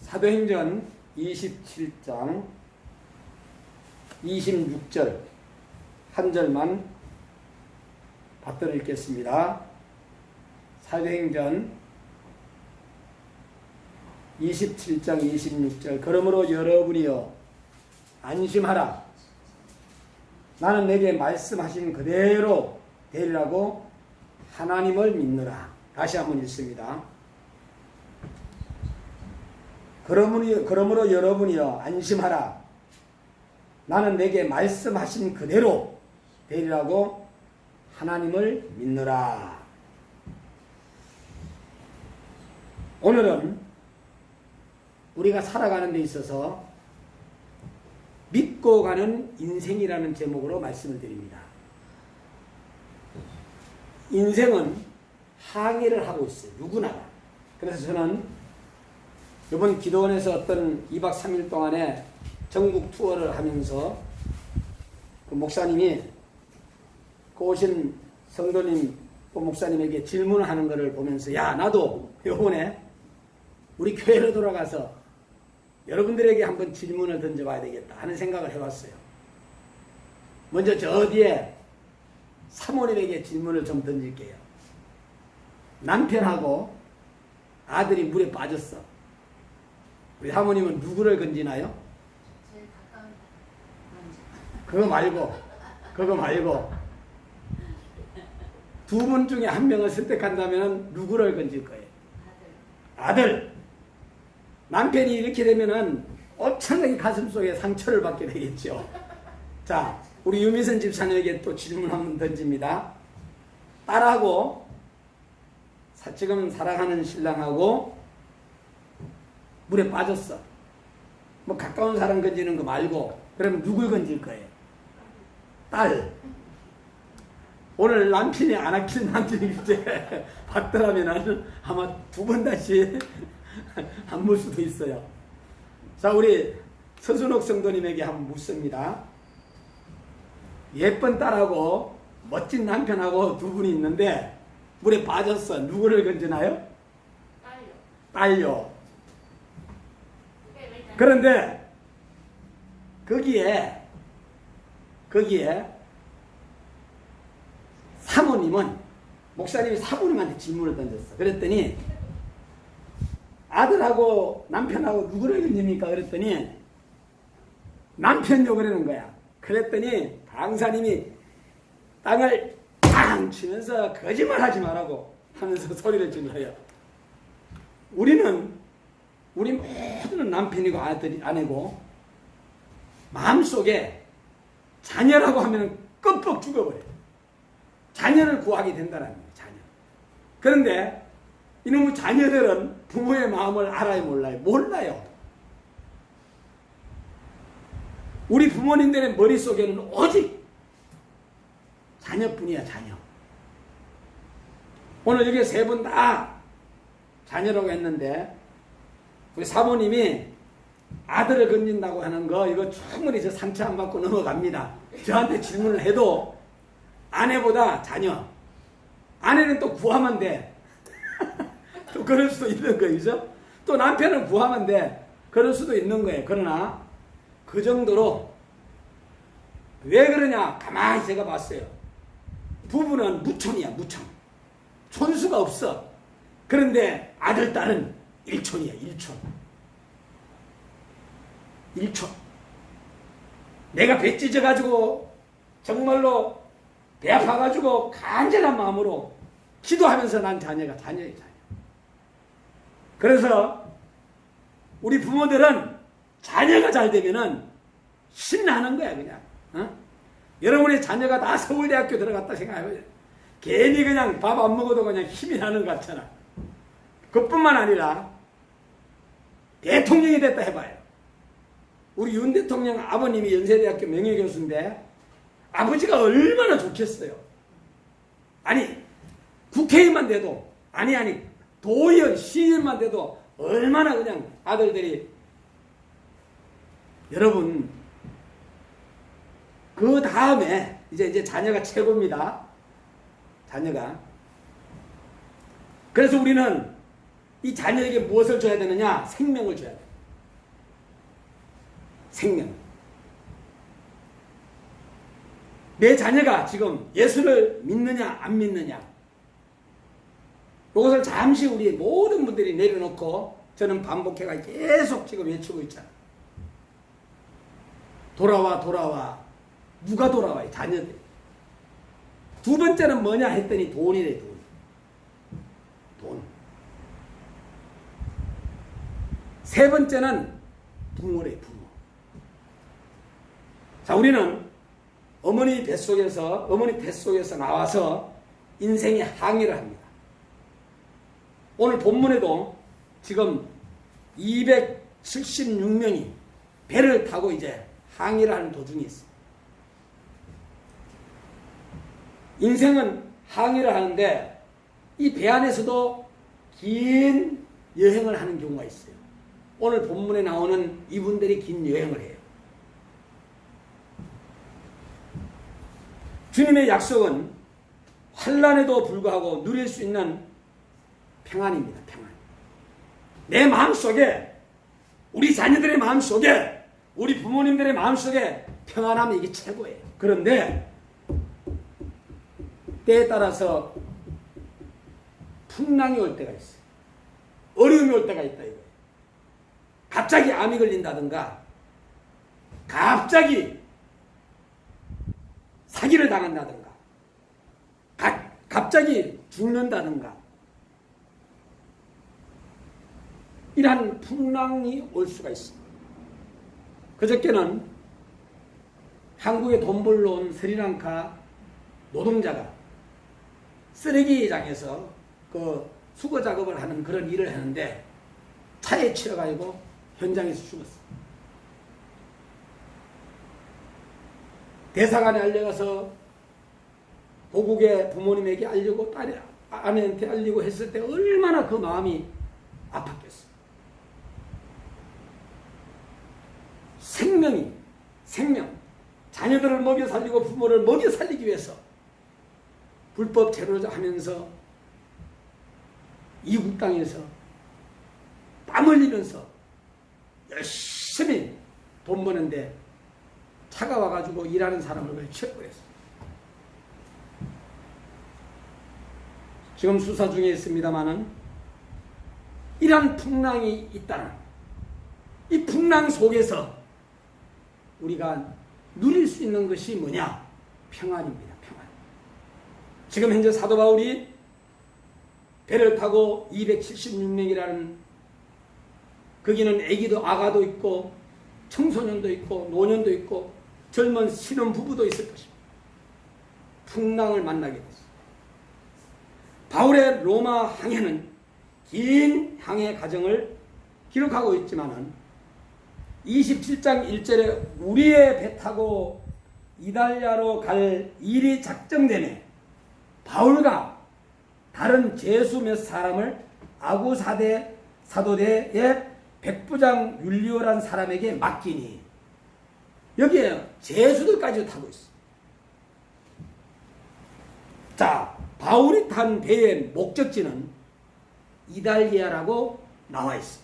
사도행전 27장 26절 한 절만 받들어 읽겠습니다. 사도행전 27장 26절 그러므로 여러분이여 안심하라. 나는 내게 말씀하신 그대로 되리라고 하나님을 믿느라. 다시 한번 읽습니다. 그러므로 여러분이여 안심하라. 나는 내게 말씀하신 그대로 되리라고 하나님을 믿느라. 오늘은 우리가 살아가는 데 있어서 믿고 가는 인생이라는 제목으로 말씀을 드립니다. 인생은 항해를 하고 있어요. 누구나. 그래서 저는 이번 기도원에서 어떤 2박 3일 동안에 전국 투어를 하면서 그 목사님이 그 오신 성도님, 그 목사님에게 질문을 하는 것을 보면서 야 나도 이번에 우리 교회로 돌아가서 여러분들에게 한번 질문을 던져봐야 되겠다 하는 생각을 해봤어요. 먼저 저 뒤에 사모님에게 질문을 좀 던질게요. 남편하고 아들이 물에 빠졌어. 우리 사모님은 누구를 건지나요? 제일 가까운 그거 말고 두 분 중에 한 명을 선택한다면 누구를 건질 거예요? 아들. 남편이 이렇게 되면은 엄청나게 가슴속에 상처를 받게 되겠죠. 자, 우리 유미선 집사님에게 또 질문 한번 던집니다. 딸하고 지금 사랑하는 신랑하고 물에 빠졌어. 뭐 가까운 사람 건지는 거 말고 그러면 누굴 건질 거예요? 딸. 오늘 남편이 안 아끼는 남편이 이제 받더라면 아마 두 번 다시 안 물 수도 있어요. 자, 우리 서순옥 성도님에게 한번 묻습니다. 예쁜 딸하고 멋진 남편하고 두 분이 있는데 물에 빠졌어. 누구를 건지나요? 딸요. 그런데 거기에 사모님은 목사님이 사모님한테 질문을 던졌어. 그랬더니 아들하고 남편하고 누구를 건집니까? 그랬더니 남편요 그러는 거야. 그랬더니 강사님이 땅을 탕 치면서 거짓말하지 말라고 하면서 소리를 질러요. 우리 모두는 남편이고 아내고 마음속에 자녀라고 하면 끔뻑 죽어버려요. 자녀를 구하게 된다는 거예요. 자녀. 그런데 이놈의 자녀들은 부모의 마음을 알아요, 몰라요? 몰라요. 우리 부모님들의 머릿속에는 오직 자녀뿐이야, 자녀. 오늘 여기 세 분 다 자녀라고 했는데 우리 사모님이 아들을 건진다고 하는 거 이거 충분히 저 상처 안 받고 넘어갑니다. 저한테 질문을 해도 아내보다 자녀. 아내는 또 구하면 돼. 또 그럴 수도 있는 거죠. 또 남편은 구하면 돼. 그럴 수도 있는 거예요. 그러나 그 정도로 왜 그러냐 가만히 제가 봤어요. 부부는 무촌이야, 무촌. 촌수가 없어. 그런데 아들 딸은 일촌이야, 일촌. 일촌. 내가 배 찢어가지고 정말로 배 아파가지고 간절한 마음으로 기도하면서 난 자녀예요, 자녀. 그래서 우리 부모들은 자녀가 잘 되면은 신나는 거야, 그냥. 어? 여러분의 자녀가 다 서울대학교 들어갔다 생각해보세요. 괜히 그냥 밥 안 먹어도 그냥 힘이 나는 것 같잖아. 그뿐만 아니라 대통령이 됐다 해봐요. 우리 윤 대통령 아버님이 연세대학교 명예교수인데 아버지가 얼마나 좋겠어요. 아니 국회의원만 돼도 아니 도의원 시의원만 돼도 얼마나 그냥 아들들이 여러분 그 다음에 이제 자녀가 최고입니다. 자녀가. 그래서 우리는 이 자녀에게 무엇을 줘야 되느냐? 생명을 줘야 돼. 생명. 내 자녀가 지금 예수를 믿느냐 안 믿느냐, 이것을 잠시 우리 모든 분들이 내려놓고 저는 반복해가 계속 지금 외치고 있잖아. 돌아와 돌아와. 누가 돌아와요? 자녀들. 두 번째는 뭐냐 했더니 돈이래. 돈. 세 번째는 부모래. 부모. 자, 우리는 어머니 뱃속에서 나와서 인생의 항해를 합니다. 오늘 본문에도 지금 276명이 배를 타고 이제 항해를 하는 도중에 있어요. 인생은 항해를 하는데 이 배 안에서도 긴 여행을 하는 경우가 있어요. 오늘 본문에 나오는 이분들이 긴 여행을 해요. 주님의 약속은 환난에도 불구하고 누릴 수 있는 평안입니다. 평안. 내 마음속에, 우리 자녀들의 마음속에, 우리 부모님들의 마음속에 평안함이 이게 최고예요. 그런데 때에 따라서 풍랑이 올 때가 있어요. 어려움이 올 때가 있다 이거예요. 갑자기 암이 걸린다든가, 갑자기 사기를 당한다든가, 갑자기 죽는다든가, 이러한 풍랑이 올 수가 있습니다. 그저께는 한국에 돈 벌러 온 스리랑카 노동자가 쓰레기장에서 그 수거 작업을 하는 그런 일을 하는데 차에 치여가지고 현장에서 죽었어. 대사관에 알려가서 고국의 부모님에게 알리고 아내한테 알리고 했을 때 얼마나 그 마음이 아팠겠어. 생명, 자녀들을 먹여 살리고 부모를 먹여 살리기 위해서 불법 체류하면서 이국 땅에서 땀 흘리면서 열심히 돈 버는데 차가 와가지고 일하는 사람을 치워버렸어. 지금 수사 중에 있습니다마는 이러한 풍랑이 있다는, 이 풍랑 속에서 우리가 누릴 수 있는 것이 뭐냐? 평안입니다. 평안. 지금 현재 사도 바울이 배를 타고 276명이라는, 거기는 아기도 아가도 있고 청소년도 있고 노년도 있고 젊은 신혼부부도 있을 것입니다. 풍랑을 만나게 됐습니다. 바울의 로마 항해는 긴 항해 과정을 기록하고 있지만은 27장 1절에 우리의 배 타고 이달리아로 갈 일이 작정되네 바울과 다른 제수 몇 사람을 아구사대 사도대의 백부장 율리오란 사람에게 맡기니, 여기에 제수들까지 타고 있어. 자, 바울이 탄 배의 목적지는 이달리아라고 나와 있어.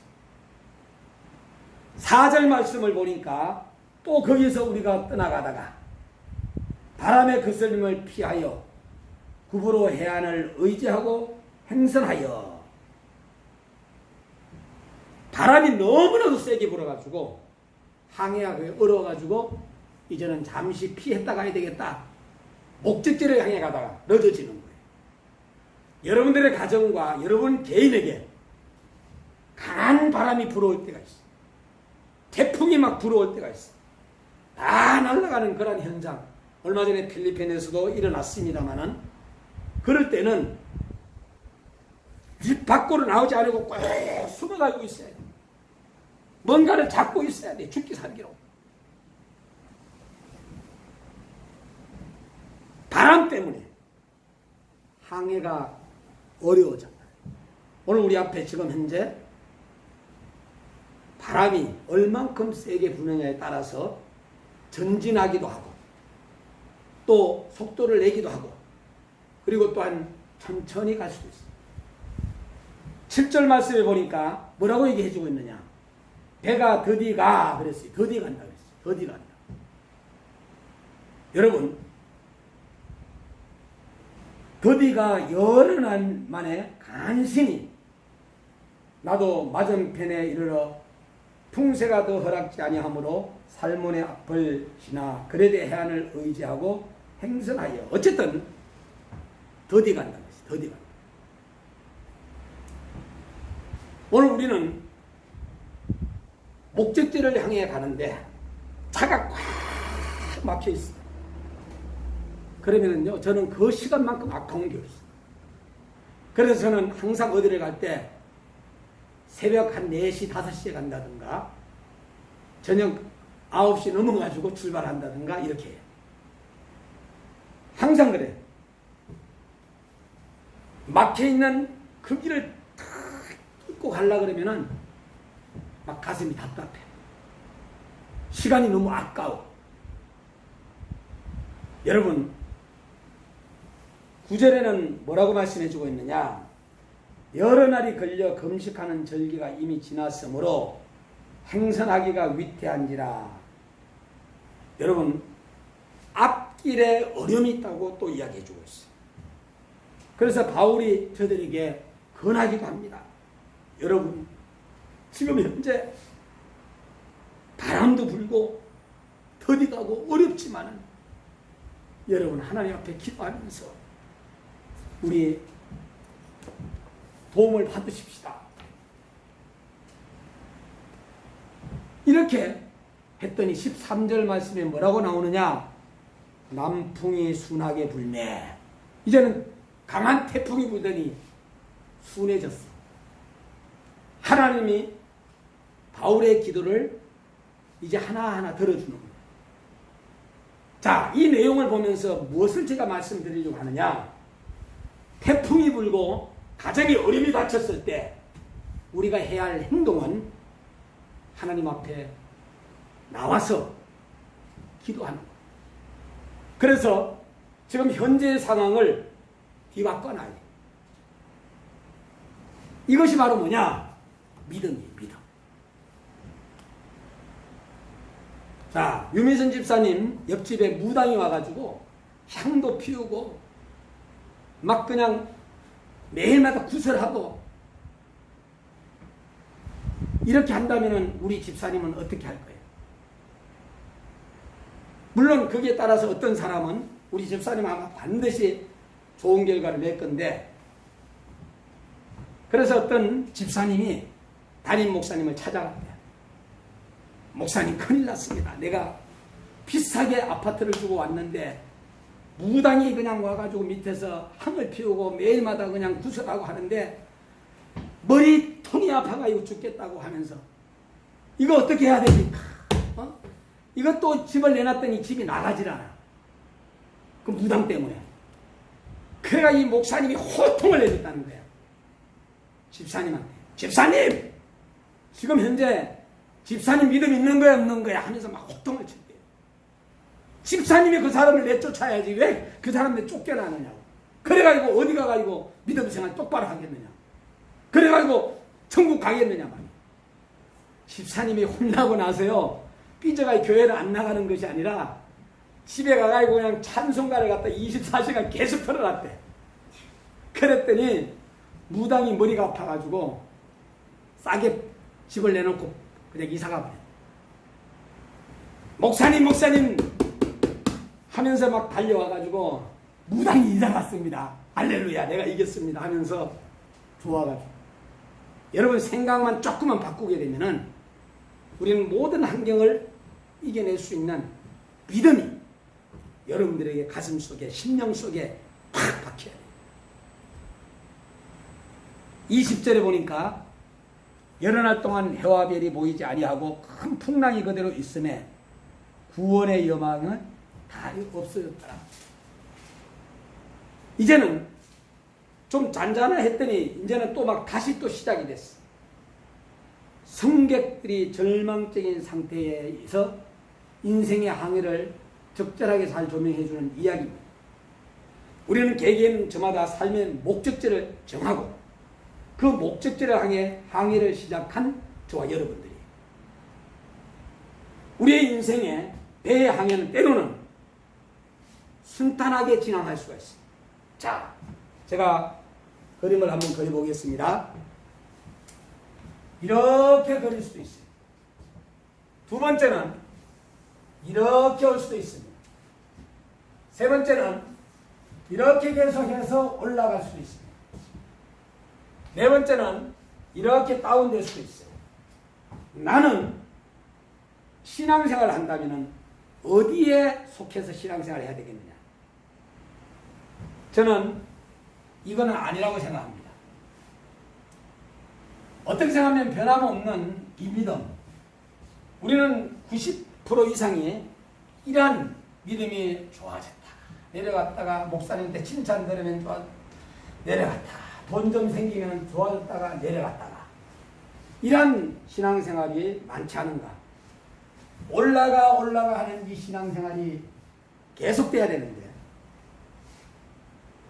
4절 말씀을 보니까 또 거기서 우리가 떠나가다가 바람의 거슬림을 피하여 구부로 해안을 의지하고 행선하여, 바람이 너무나도 세게 불어가지고 항해하기 어려워가지고 이제는 잠시 피했다 가야 되겠다, 목적지를 향해 가다가 늦어지는 거예요. 여러분들의 가정과 여러분 개인에게 강한 바람이 불어올 때가 있어. 태풍이 막 불어올 때가 있어. 다 날아가는 그런 현장, 얼마 전에 필리핀에서도 일어났습니다마는, 그럴 때는 집 밖으로 나오지 않고 꼭 숨어가지고 있어야 돼. 뭔가를 잡고 있어야 돼. 죽기 살기로. 바람 때문에 항해가 어려워졌다. 오늘 우리 앞에 지금 현재 바람이 얼만큼 세게 부느냐에 따라서 전진하기도 하고 또 속도를 내기도 하고 그리고 또한 천천히 갈 수도 있어요. 7절 말씀에 보니까 뭐라고 얘기해 주고 있느냐? 배가 드디 가 그랬어요. 드디 간다 그랬어요. 더디간다. 여러분, 더디가 여러 날 만에 간신히 나도 맞은편에 이르러 풍세가 더 허락지 아니하므로 살몬의 앞을 지나 그레데 해안을 의지하고 행선하여 어쨌든 더디 간다는 것이 더디 간다. 오늘 우리는 목적지를 향해 가는데 차가 꽉 막혀 있어. 그러면은요, 저는 그 시간만큼 아까운 게 없어. 그래서 저는 항상 어디를 갈 때 새벽 한 4시, 5시에 간다든가 저녁 9시 넘어가지고 출발한다든가 이렇게 해요. 항상 그래. 막혀있는 그 길을 탁 뚫고 가려고 그러면은 막 가슴이 답답해. 시간이 너무 아까워. 여러분, 9절에는 뭐라고 말씀해주고 있느냐? 여러 날이 걸려 금식하는 절기가 이미 지났으므로 행선하기가 위태한지라. 여러분, 앞길에 어려움이 있다고 또 이야기해주고 있어요. 그래서 바울이 저들에게 권하기도 합니다. 여러분, 지금 현재 바람도 불고 더디 가고 어렵지만은 여러분 하나님 앞에 기도하면서 우리 도움을 받으십시다. 이렇게 했더니 13절 말씀에 뭐라고 나오느냐? 남풍이 순하게 불매. 이제는 강한 태풍이 불더니 순해졌어. 하나님이 바울의 기도를 이제 하나하나 들어주는 거예요. 자, 이 내용을 보면서 무엇을 제가 말씀드리려고 하느냐? 태풍이 불고 가정이 어려움이 닥쳤을 때 우리가 해야 할 행동은 하나님 앞에 나와서 기도하는 거예요. 그래서 지금 현재의 상황을 뒤바꿔놔야 돼요. 이것이 바로 뭐냐? 믿음이에요, 믿음. 자, 유미선 집사님 옆집에 무당이 와가지고 향도 피우고 막 그냥 매일마다 구설하고 이렇게 한다면 우리 집사님은 어떻게 할 거예요? 물론 거기에 따라서 어떤 사람은 우리 집사님 아마 반드시 좋은 결과를 낼 건데, 그래서 어떤 집사님이 담임 목사님을 찾아갔대요. 목사님, 큰일 났습니다. 내가 비싸게 아파트를 주고 왔는데 무당이 그냥 와가지고 밑에서 향을 피우고 매일마다 그냥 구설하고 하는데 머리통이 아파가지고 죽겠다고 하면서 이거 어떻게 해야 됩니까? 이것도 집을 내놨더니 집이 나가질 않아. 그 무당 때문에. 그래가 이 목사님이 호통을 내줬다는 거야. 집사님한테. 집사님! 지금 현재 집사님 믿음 있는 거야 없는 거야 하면서 막 호통을 쳤대요. 집사님이 그 사람을 내쫓아야지 왜 그 사람을 쫓겨나느냐고. 그래가지고 어디 가가지고 믿음 생활 똑바로 하겠느냐. 그래가지고 천국 가겠느냐 말이야. 집사님이 혼나고 나서요, 삐져가 교회를 안 나가는 것이 아니라 집에 가가지고 그냥 찬송가를 갖다 24시간 계속 틀어놨대. 그랬더니 무당이 머리가 아파가지고 싸게 집을 내놓고 그냥 이사가 버려. 목사님 하면서 막 달려와가지고 무당이 이사 갔습니다. 할렐루야, 내가 이겼습니다 하면서 좋아가지고. 여러분, 생각만 조금만 바꾸게 되면은 우리는 모든 환경을 이겨낼 수 있는 믿음이 여러분들에게 가슴 속에, 심령 속에 팍 박혀야 돼요. 20절에 보니까 여러 날 동안 해와 별이 보이지 아니하고 큰 풍랑이 그대로 있음에 구원의 여망은 다 없어졌더라. 이제는 좀 잔잔했더니 이제는 또 막 다시 또 시작이 됐어. 성객들이 절망적인 상태에서 인생의 항해를 적절하게 잘 조명해주는 이야기입니다. 우리는 개개인 저마다 삶의 목적지를 정하고 그 목적지를 향해 항해를 시작한 저와 여러분들이 우리의 인생의 배의 항해는 때로는 순탄하게 진행할 수가 있습니다. 자, 제가 그림을 한번 그려보겠습니다. 이렇게 그릴 수도 있어요. 두 번째는 이렇게 올 수도 있습니다. 세 번째는 이렇게 계속해서 올라갈 수도 있습니다. 네 번째는 이렇게 다운될 수도 있어요. 나는 신앙생활을 한다면 어디에 속해서 신앙생활을 해야 되겠느냐? 저는 이거는 아니라고 생각합니다. 어떻게 생각하면 변함없는 이 믿음. 우리는 90% 이상이 이러한 믿음이 좋아졌다. 내려갔다가 목사님한테 칭찬 들으면 내려갔다. 돈 좀 생기면 좋아졌다가 내려갔다가. 이러한 신앙생활이 많지 않은가. 올라가 하는 이 신앙생활이 계속돼야 되는데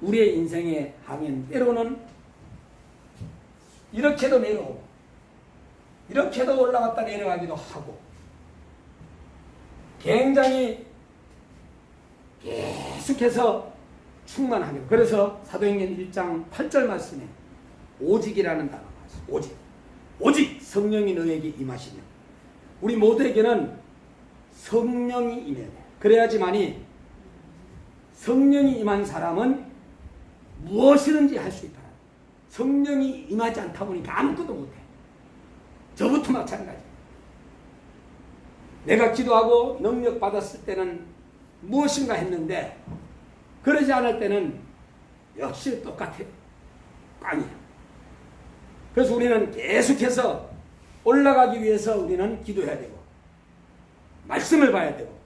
우리의 인생의 항해는 때로는 이렇게도 내려오고 이렇게도 올라갔다 내려가기도 하고 굉장히 계속해서 충만하게. 그래서 사도행전 1장 8절 말씀에 오직이라는 단어가 있어요. 오직 성령이 너에게 임하시면 우리 모두에게는 성령이 임해야 돼. 그래야지만이 성령이 임한 사람은 무엇이든지 할 수 있다. 성령이 임하지 않다 보니까 아무것도 못해. 저부터 마찬가지. 내가 기도하고 능력 받았을 때는 무엇인가 했는데 그러지 않을 때는 역시 똑같아요. 꽝이에요. 그래서 우리는 계속해서 올라가기 위해서 우리는 기도해야 되고 말씀을 봐야 되고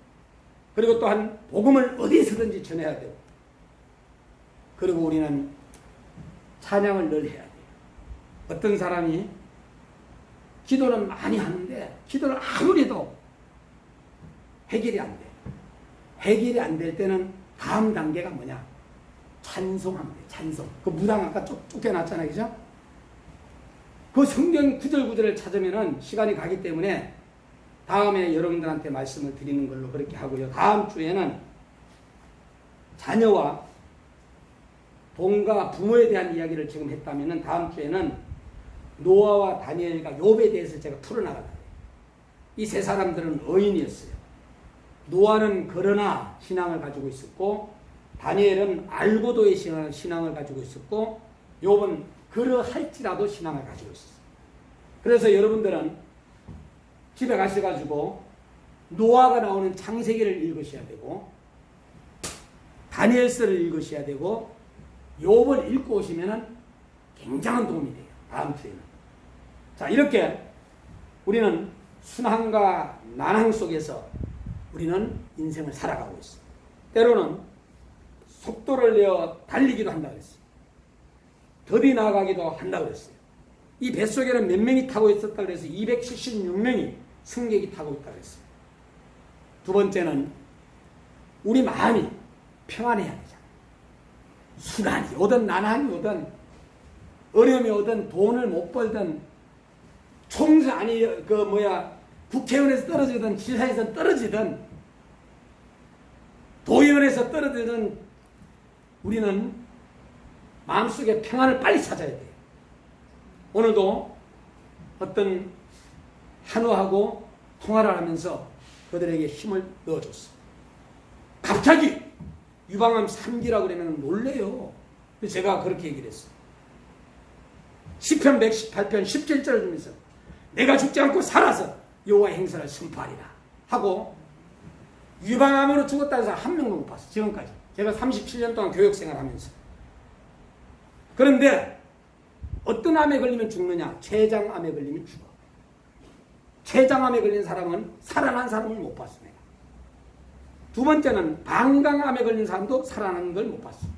그리고 또한 복음을 어디서든지 전해야 되고 그리고 우리는 찬양을 늘 해야 돼요. 어떤 사람이 기도는 많이 하는데 기도를 아무리 해도 해결이 안 돼. 해결이 안 될 때는 다음 단계가 뭐냐? 찬송하면 돼. 찬송. 그 무당 아까 쫓겨났잖아요. 그죠? 그 성경 구절구절을 찾으면은 시간이 가기 때문에 다음에 여러분들한테 말씀을 드리는 걸로 그렇게 하고요. 다음 주에는 자녀와 본가 부모에 대한 이야기를 지금 했다면은 다음 주에는 노아와 다니엘과 욥에 대해서 제가 풀어나가다. 이 세 사람들은 어인이었어요. 노아는 그러나 신앙을 가지고 있었고 다니엘은 알고도의 신앙을 가지고 있었고 욥은 그러할지라도 신앙을 가지고 있었어요. 그래서 여러분들은 집에 가셔가지고 노아가 나오는 창세기를 읽으셔야 되고 다니엘서를 읽으셔야 되고 욥을 읽고 오시면 굉장한 도움이 돼요. 다음 주에는. 자, 이렇게 우리는 순항과 난항 속에서 우리는 인생을 살아가고 있어요. 때로는 속도를 내어 달리기도 한다고 그랬어요. 더디 나아가기도 한다고 그랬어요. 이 뱃속에는 몇 명이 타고 있었다고 그래서 276명이 승객이 타고 있다고 그랬어요. 두 번째는 우리 마음이 평안해야 되잖아요. 순환이 오든 난항이 오든 어려움이 오든 돈을 못 벌든 국회의원에서 떨어지든 지사에서 떨어지든 도의원에서 떨어지든 우리는 마음속에 평안을 빨리 찾아야 돼요. 오늘도 어떤 한우하고 통화를 하면서 그들에게 힘을 넣어줬어. 갑자기 유방암 3기라고 그러면 놀래요. 그래서 제가 그렇게 얘기를 했어요. 시편 118편 17절을 주면서 내가 죽지 않고 살아서 여호와의 행사를 선포하리라 하고 유방암으로 죽었다는 사람 한 명도 못 봤어요. 지금까지. 제가 37년 동안 교육생활하면서. 그런데 어떤 암에 걸리면 죽느냐? 췌장암에 걸리면 죽어. 췌장암에 걸린 사람은 살아난 사람을 못 봤습니다. 두 번째는 방광암에 걸린 사람도 살아나는 걸 못 봤어요.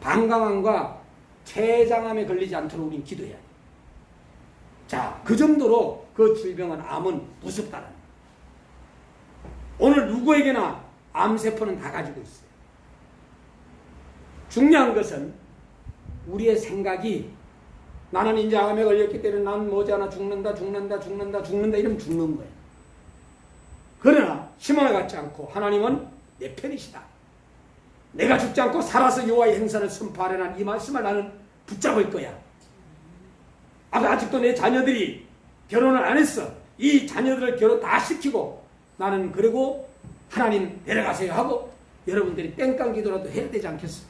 방광암과 췌장암에 걸리지 않도록 우리는 기도해야 돼요. 자, 그 정도로 그 질병은 암은 무섭다는 거예요. 오늘 누구에게나 암세포는 다 가지고 있어요. 중요한 것은 우리의 생각이 나는 이제 암에 걸렸기 때문에 난 머지않아 죽는다 이러면 죽는 거예요. 그러나 희망을 갖지 않고 하나님은 내 편이시다. 내가 죽지 않고 살아서 여호와의 행사를 선포하려는 이 말씀을 나는 붙잡을 거야. 아직도 내 자녀들이 결혼을 안 했어. 이 자녀들을 결혼 다 시키고 나는 그리고 하나님 데려가세요 하고 여러분들이 땡깡 기도라도 해야 되지 않겠어?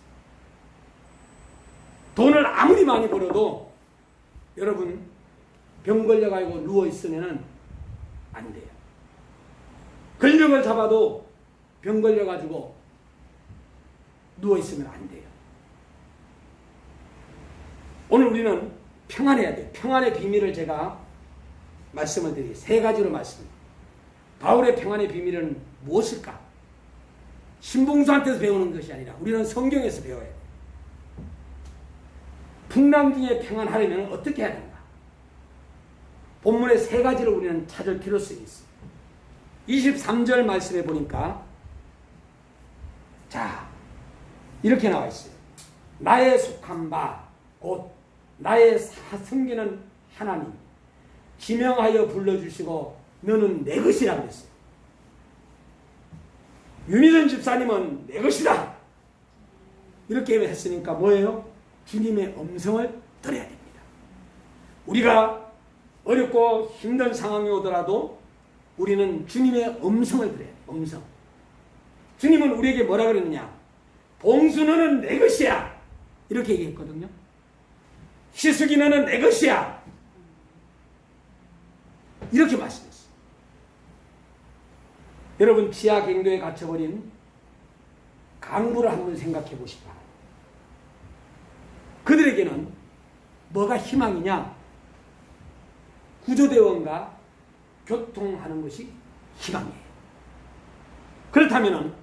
돈을 아무리 많이 벌어도 여러분 병 걸려가지고 누워있으면 안 돼요. 권력을 잡아도 병 걸려가지고 누워있으면 안 돼요. 오늘 우리는 평안해야 돼요. 평안의 비밀을 제가 말씀을 드리게 세 가지로 말씀드립니다. 바울의 평안의 비밀은 무엇일까? 신봉수한테서 배우는 것이 아니라 우리는 성경에서 배워야 돼요. 풍랑 중에 평안하려면 어떻게 해야 되는가? 본문의 세 가지를 우리는 찾을 필요성이 있습니다. 23절 말씀에 보니까 자 이렇게 나와 있어요. 나의 속한 바 곧 나의 섬기는 하나님 지명하여 불러주시고 너는 내 것이라 그랬어요. 유미전 집사님은 내 것이다 이렇게 했으니까 뭐예요? 주님의 음성을 들어야 됩니다. 우리가 어렵고 힘든 상황이 오더라도 우리는 주님의 음성을 들어야 돼요. 음성. 주님은 우리에게 뭐라 그랬느냐? 봉수 너는 내 것이야 이렇게 얘기했거든요. 희숙이 너는 내 것이야 이렇게 말씀했어요. 여러분 지하 갱도에 갇혀버린 강부를 한번 생각해 보시기 바랍니다. 그들에게는 뭐가 희망이냐? 구조대원과 교통하는 것이 희망이에요. 그렇다면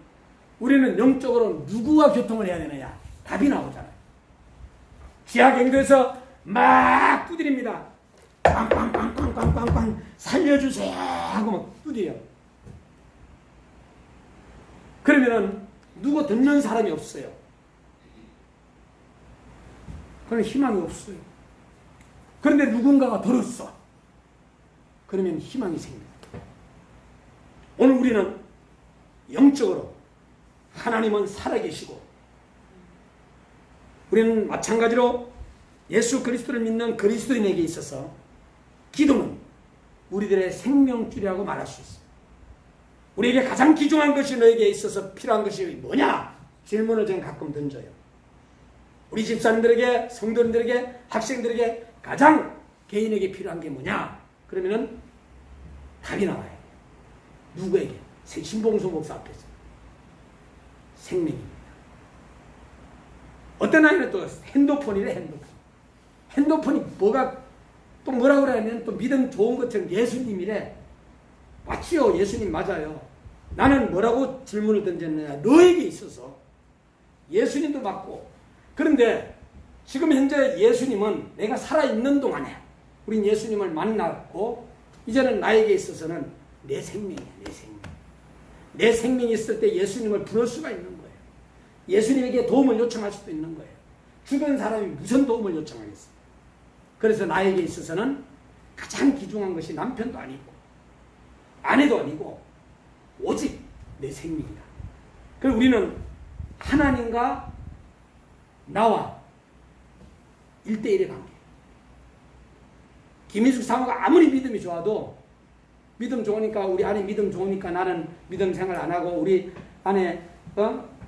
우리는 영적으로 누구와 교통을 해야 되느냐? 답이 나오잖아요. 지하경도에서 막 두드립니다. 꽝꽝꽝꽝꽝꽝꽝 살려주세요 하고 막 두드려요. 그러면은 누구 듣는 사람이 없어요. 그런 희망이 없어요. 그런데 누군가가 들었어. 그러면 희망이 생깁니다. 오늘 우리는 영적으로 하나님은 살아계시고 우리는 마찬가지로 예수 그리스도를 믿는 그리스도인에게 있어서 기도는 우리들의 생명줄이라고 말할 수 있어요. 우리에게 가장 귀중한 것이 너에게 있어서 필요한 것이 뭐냐? 질문을 저는 가끔 던져요. 우리 집사님들에게, 성도님들에게, 학생들에게 가장 개인에게 필요한 게 뭐냐? 그러면은 답이 나와요. 누구에게? 신봉수 목사 앞에서. 생명입니다. 어떤 아이는 또 핸드폰이래, 핸드폰. 핸드폰이 뭐가 또 뭐라 그러냐면 또 믿음 좋은 것처럼 예수님이래. 맞지요? 예수님 맞아요. 나는 뭐라고 질문을 던졌느냐? 너에게 있어서 예수님도 맞고 그런데 지금 현재 예수님은 내가 살아있는 동안에 우린 예수님을 만났고 이제는 나에게 있어서는 내 생명이야. 내 생명. 내 생명이 있을 때 예수님을 부를 수가 있는 거예요. 예수님에게 도움을 요청할 수도 있는 거예요. 주변 사람이 무슨 도움을 요청하겠어요. 그래서 나에게 있어서는 가장 귀중한 것이 남편도 아니고 아내도 아니고 오직 내 생명이다. 그리고 우리는 하나님과 나와 1대1의 관계. 김희숙 사모가 아무리 믿음이 좋아도 믿음 좋으니까 우리 아내 믿음 좋으니까 나는 믿음 생활 안 하고 우리 아내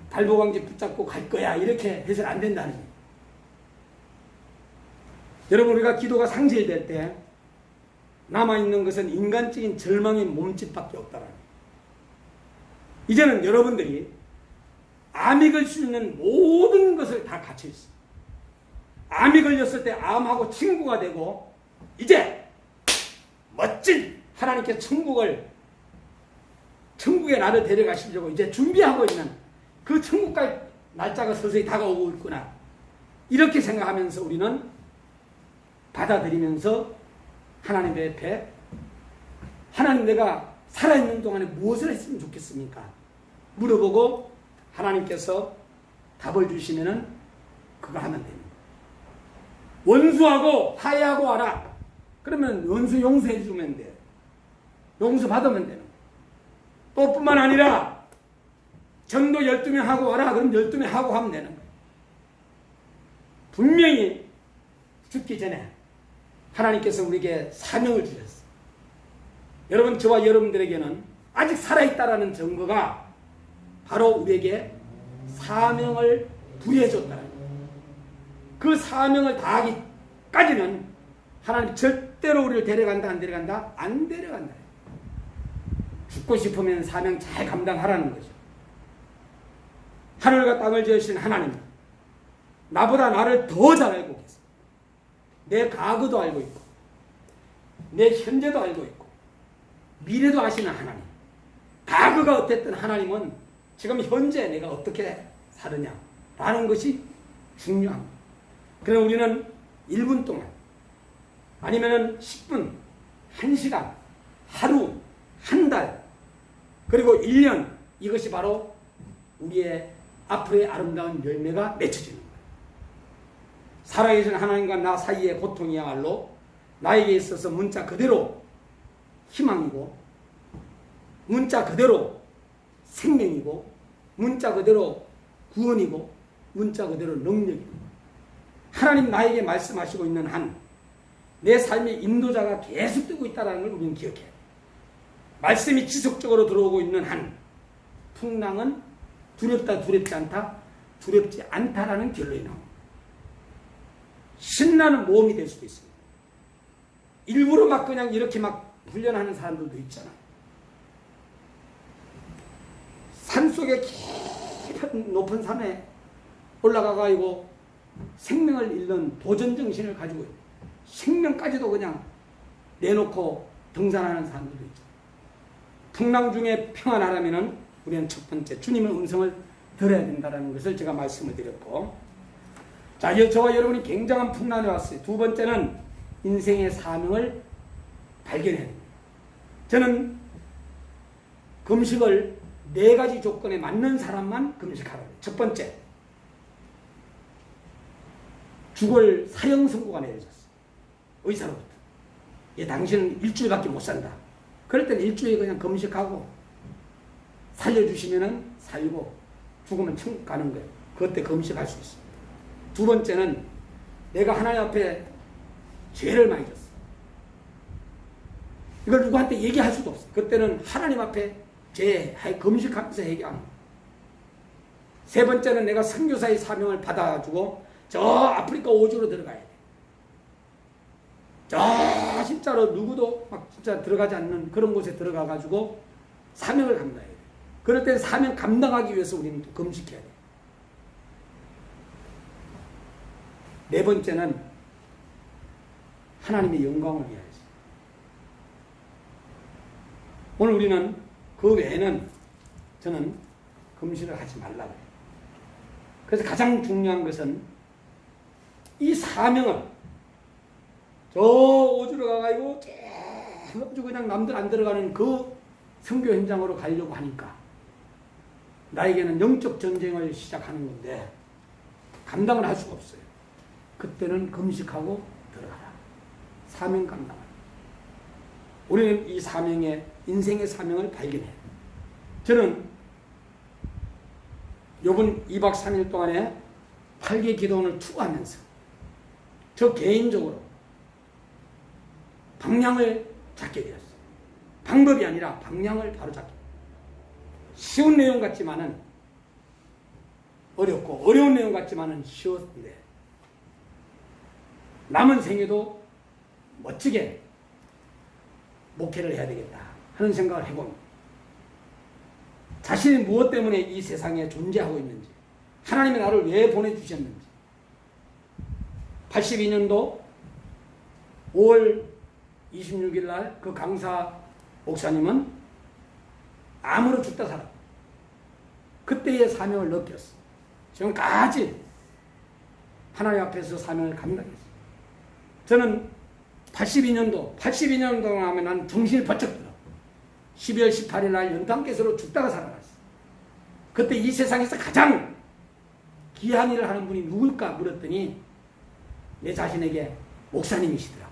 달보광지 붙잡고 갈 거야 이렇게 해서는 안 된다는 거예요. 여러분 우리가 기도가 상실될 때 남아있는 것은 인간적인 절망의 몸짓밖에 없다라는 거예요. 이제는 여러분들이 암이 걸 수 있는 모든 것을 다 갖춰 있어요. 암이 걸렸을 때 암하고 친구가 되고 이제 멋진 하나님께 천국에 나를 데려가시려고 이제 준비하고 있는 그 천국까지 날짜가 서서히 다가오고 있구나. 이렇게 생각하면서 우리는 받아들이면서 하나님 앞에 하나님 내가 살아있는 동안에 무엇을 했으면 좋겠습니까? 물어보고 하나님께서 답을 주시면은 그거 하면 됩니다. 원수하고 화해하고 와라. 그러면 원수 용서해 주면 돼요. 용서 받으면 되는 거예요. 또 뿐만 아니라 전도 12명 하고 와라. 그럼 12명 하고 하면 되는 거예요. 분명히 죽기 전에 하나님께서 우리에게 사명을 주셨어요. 여러분, 저와 여러분들에게는 아직 살아있다라는 증거가 바로 우리에게 사명을 부여해줬다는 거예요. 그 사명을 다하기까지는 하나님 절대로 우리를 데려간다, 안 데려간다? 안 데려간다. 죽고 싶으면 사명 잘 감당하라는 거죠. 하늘과 땅을 지으신 하나님, 나보다 나를 더 잘 알고 계세요. 내 과거도 알고 있고 내 현재도 알고 있고 미래도 아시는 하나님. 과거가 어땠든 하나님은 지금 현재 내가 어떻게 사느냐라는 것이 중요합니다. 그럼 우리는 1분 동안 아니면 10분, 1시간, 하루, 한 달, 그리고 1년, 이것이 바로 우리의 앞으로의 아름다운 열매가 맺혀지는 거예요. 살아계신 하나님과 나 사이의 고통이야말로 나에게 있어서 문자 그대로 희망이고, 문자 그대로 생명이고, 문자 그대로 구원이고, 문자 그대로 능력이고, 하나님 나에게 말씀하시고 있는 한 내 삶의 인도자가 계속 되고 있다는 걸 우리는 기억해요. 말씀이 지속적으로 들어오고 있는 한 풍랑은 두렵다, 두렵지 않다, 두렵지 않다라는 결론이 나옵니다. 신나는 모험이 될 수도 있습니다. 일부러 막 그냥 이렇게 막 훈련하는 사람들도 있잖아요. 산속에 깊은 높은 산에 올라가가지고 생명을 잃는 도전정신을 가지고 있는, 생명까지도 그냥 내놓고 등산하는 사람들도 있죠. 풍랑 중에 평안하려면 우리는 첫 번째 주님의 음성을 들어야 된다는 것을 제가 말씀을 드렸고, 자, 저와 여러분이 굉장한 풍랑에 왔어요. 두 번째는 인생의 사명을 발견해야 됩니다. 저는 금식을 4가지 조건에 맞는 사람만 금식하라고 해요. 첫 번째, 죽을 사형 선고가 내려졌어요. 의사로부터. 당신은 일주일밖에 못 산다. 그럴 때는 일주일 그냥 금식하고 살려주시면은 살고 죽으면 천국 가는 거예요. 그때 금식할 수 있어요. 두 번째는 내가 하나님 앞에 죄를 많이 졌어. 이걸 누구한테 얘기할 수도 없어. 그때는 하나님 앞에 금식하면서 얘기하는 거예요. 세 번째는 내가 선교사의 사명을 받아주고 저 아프리카 오주로 들어가야 돼. 저 진짜로 누구도 막 진짜 들어가지 않는 그런 곳에 들어가가지고 사명을 감당해야 돼. 그럴 때 사명 감당하기 위해서 우리는 또 금식해야 돼. 네 번째는 하나님의 영광을 위하여서. 오늘 우리는 그 외에는 저는 금식을 하지 말라고 해요. 그래서 가장 중요한 것은 이 사명을 저 오주로 가가지고 아주 그냥 남들 안 들어가는 그 선교 현장으로 가려고 하니까 나에게는 영적 전쟁을 시작하는 건데 감당을 할 수가 없어요. 그때는 금식하고 들어가라. 사명 감당하라. 우리는 이 사명의 인생의 사명을 발견해요. 저는 요번 2박 3일 동안에 8개 기도원을 투구하면서 저 개인적으로 방향을 잡게 되었어요. 방법이 아니라 방향을 바로 잡게. 쉬운 내용 같지만은 어렵고 어려운 내용 같지만은 쉬웠는데 남은 생에도 멋지게 목회를 해야 되겠다 하는 생각을 해봅니다. 자신이 무엇 때문에 이 세상에 존재하고 있는지, 하나님이 나를 왜 보내주셨는지. 82년도 5월 26일 날 그 강사 목사님은 암으로 죽다 살았고 그때의 사명을 느꼈어. 지금까지 하나님 앞에서 사명을 감당했어. 저는 82년도 하면 난 정신이 번쩍 들어. 12월 18일 날 연탄가스로 죽다가 살아났어. 그때 이 세상에서 가장 귀한 일을 하는 분이 누굴까 물었더니 내 자신에게 목사님이시더라.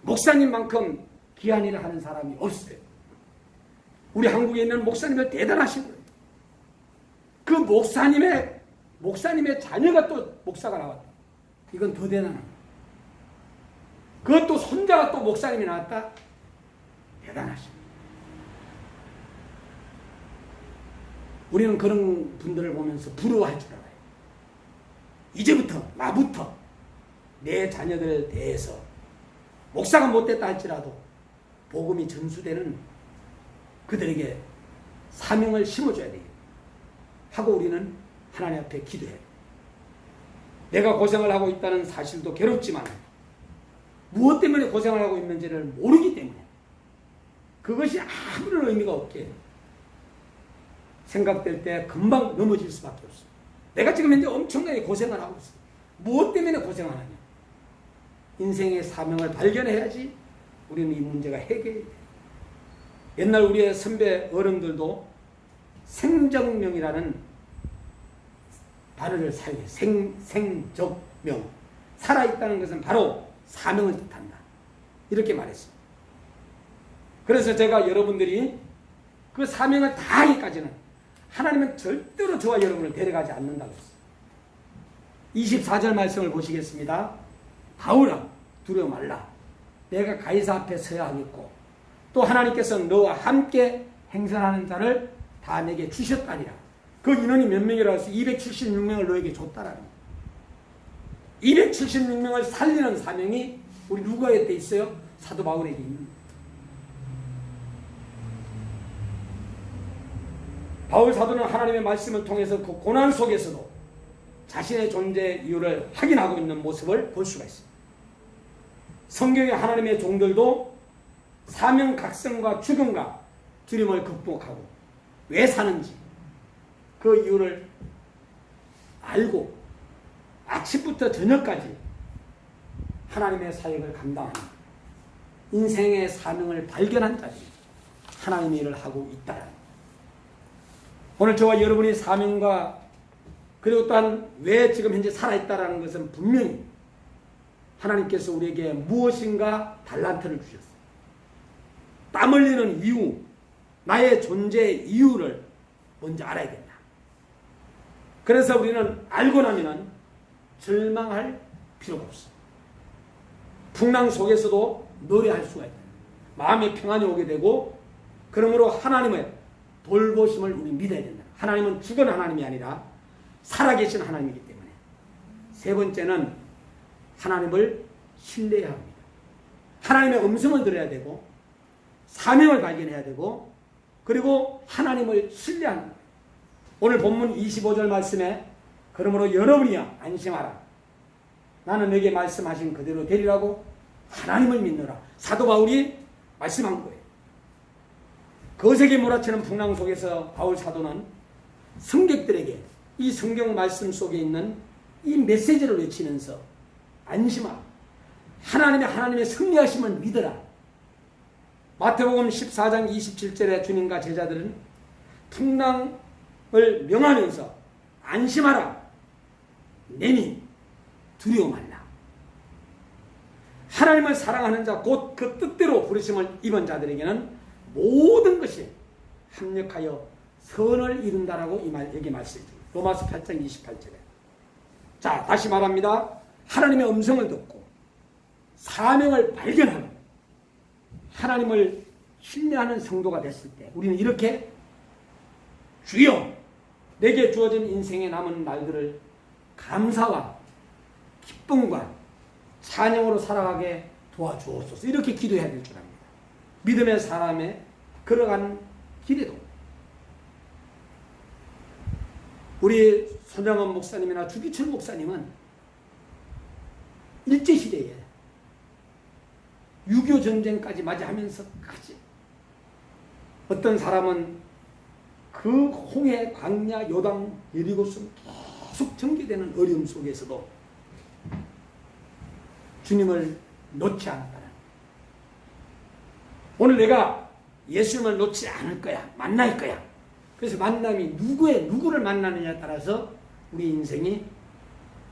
목사님만큼 귀한 일을 하는 사람이 없어요. 우리 한국에 있는 목사님들 대단하신 거예요. 그 목사님의 자녀가 또 목사가 나왔다. 이건 더 대단한 거예요. 그것도 손자가 또 목사님이 나왔다. 대단하십니다. 우리는 그런 분들을 보면서 부러워할 줄 알아요. 이제부터 나부터 내 자녀들에 대해서 목사가 못됐다 할지라도 복음이 전수되는 그들에게 사명을 심어줘야 되겠다 하고 우리는 하나님 앞에 기도해요. 내가 고생을 하고 있다는 사실도 괴롭지만 무엇 때문에 고생을 하고 있는지를 모르기 때문에 그것이 아무런 의미가 없게 생각될 때 금방 넘어질 수밖에 없습니다. 내가 지금 현재 엄청나게 고생을 하고 있어요. 무엇 때문에 고생을 하냐? 인생의 사명을 발견해야지 우리는 이 문제가 해결이 돼요. 옛날 우리의 선배 어른들도 생정명이라는 단어를 사용해요. 생적명. 살아있다는 것은 바로 사명을 뜻한다. 이렇게 말했습니다. 그래서 제가 여러분들이 그 사명을 다하기까지는 하나님은 절대로 저와 여러분을 데려가지 않는다고 했어요. 24절 말씀을 보시겠습니다. 바울아 두려워 말라. 내가 가이사 앞에 서야 하겠고 또 하나님께서 너와 함께 행선하는 자를 다 내게 주셨다니라. 그 인원이 몇 명이라고 해서 276명을 너에게 줬다라는 거예요. 276명을 살리는 사명이 우리 누구에게 있어요? 사도 바울에게 있는 거예요. 바울 사도는 하나님의 말씀을 통해서 그 고난 속에서도 자신의 존재 이유를 확인하고 있는 모습을 볼 수가 있습니다. 성경의 하나님의 종들도 사명각성과 죽음과 두려움을 극복하고 왜 사는지 그 이유를 알고 아침부터 저녁까지 하나님의 사역을 감당하는 인생의 사명을 발견한 자들이 하나님의 일을 하고 있다는 거예요. 오늘 저와 여러분이 사명과 그리고 또한 왜 지금 현재 살아있다는 것은 분명히 하나님께서 우리에게 무엇인가 달란트를 주셨어요. 땀 흘리는 이유, 나의 존재의 이유를 먼저 알아야 된다. 그래서 우리는 알고 나면 절망할 필요가 없어. 풍랑 속에서도 노래할 수가 있다. 마음의 평안이 오게 되고 그러므로 하나님의 돌보심을 우리 믿어야 된다. 하나님은 죽은 하나님이 아니라 살아계신 하나님이기 때문에. 세 번째는 하나님을 신뢰해야 합니다. 하나님의 음성을 들어야 되고 사명을 발견해야 되고 그리고 하나님을 신뢰하는 거예요. 오늘 본문 25절 말씀에 그러므로 여러분이야 안심하라. 나는 너에게 말씀하신 그대로 되리라고 하나님을 믿노라. 사도 바울이 말씀한 거예요. 거세게 몰아치는 풍랑 속에서 바울 사도는 성객들에게 이 성경 말씀 속에 있는 이 메시지를 외치면서 안심하라. 하나님의 승리하심을 믿어라. 마태복음 14장 27절에 주님과 제자들은 풍랑을 명하면서 안심하라. 내니 두려워 말라. 하나님을 사랑하는 자 곧 그 뜻대로 부르심을 입은 자들에게는 모든 것이 합력하여 선을 이룬다라고 여기 말씀드립니다. 로마서 8장 28절에. 자, 다시 말합니다. 하나님의 음성을 듣고 사명을 발견하고 하나님을 신뢰하는 성도가 됐을 때 우리는 이렇게 주여 내게 주어진 인생의 남은 날들을 감사와 기쁨과 찬양으로 살아가게 도와주옵소서. 이렇게 기도해야 될 줄 압니다. 믿음의 사람의 걸어가는 길에도 우리 손정원 목사님이나 주기철 목사님은 일제시대에 6.25 전쟁까지 맞이하면서까지 어떤 사람은 그 홍해, 광야, 요단, 여리고성 계속 전개되는 어려움 속에서도 주님을 놓지 않았다는. 오늘 내가 예수님을 놓지 않을 거야. 만날 거야. 그래서 만남이 누구를 만나느냐에 따라서 우리 인생이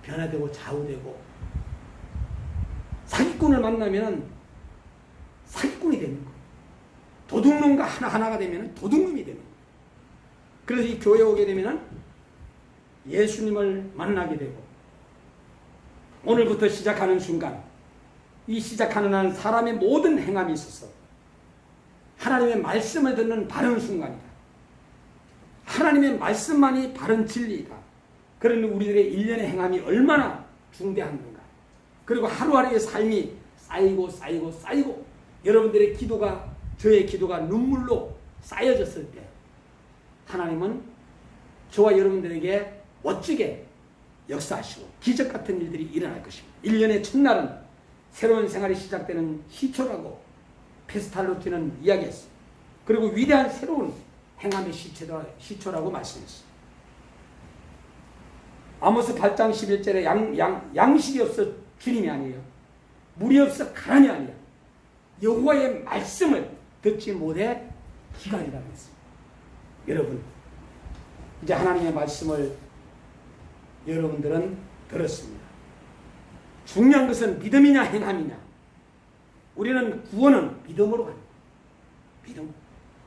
변화되고 좌우되고 사기꾼을 만나면 사기꾼이 되는 거예요. 도둑놈과 하나하나가 되면 도둑놈이 되는 거예요. 그래서 이 교회 오게 되면 예수님을 만나게 되고, 오늘부터 시작하는 순간, 이 시작하는 한 사람의 모든 행함이 있어서 하나님의 말씀을 듣는 바른 순간이다. 하나님의 말씀만이 바른 진리이다. 그러니 우리들의 일련의 행함이 얼마나 중대한가. 그리고 하루하루의 삶이 쌓이고 쌓이고 쌓이고, 여러분들의 기도가, 저의 기도가 눈물로 쌓여졌을 때 하나님은 저와 여러분들에게 멋지게 역사하시고 기적 같은 일들이 일어날 것입니다. 1년의 첫날은 새로운 생활이 시작되는 시초라고 페스탈로티는 이야기했어요. 그리고 위대한 새로운 행함의 시초라고 말씀했어요. 아모스 8장 11절에 양식이 없어 주님이 아니에요. 물이 없어 가난이 아니에요. 여호와의 말씀을 듣지 못해 기갈이라고 했습니다. 여러분, 이제 하나님의 말씀을 여러분들은 들었습니다. 중요한 것은 믿음이냐 행함이냐. 우리는 구원은 믿음으로 가는 거예요. 믿음.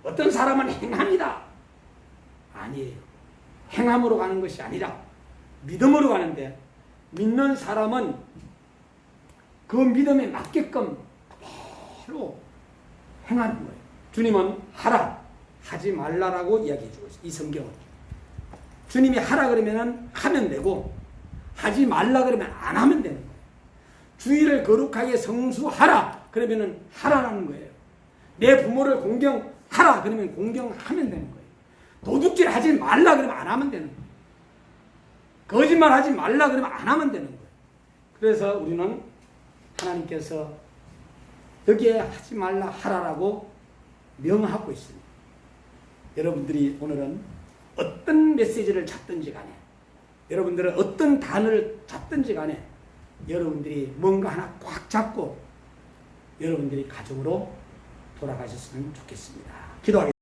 어떤 사람은 행함이다. 아니에요. 행함으로 가는 것이 아니라 믿음으로 가는데, 믿는 사람은 그 믿음에 맞게끔 바로 행하는 거예요. 주님은 하라, 하지 말라라고 이야기해 주고 있어요. 이 성경은. 주님이 하라 그러면 하면 되고, 하지 말라 그러면 안 하면 되는 거예요. 주의를 거룩하게 성수하라 그러면 하라라는 거예요. 내 부모를 공경하라 그러면 공경하면 되는 거예요. 도둑질 하지 말라 그러면 안 하면 되는 거예요. 거짓말 하지 말라 그러면 안 하면 되는 거예요. 그래서 우리는 하나님께서 여기에 하지 말라 하라라고 명하고 있습니다. 여러분들이 오늘은 어떤 메시지를 잡든지 간에, 여러분들은 어떤 단어를 잡든지 간에 여러분들이 뭔가 하나 꽉 잡고 여러분들이 가정으로 돌아가셨으면 좋겠습니다. 기도하겠습니다.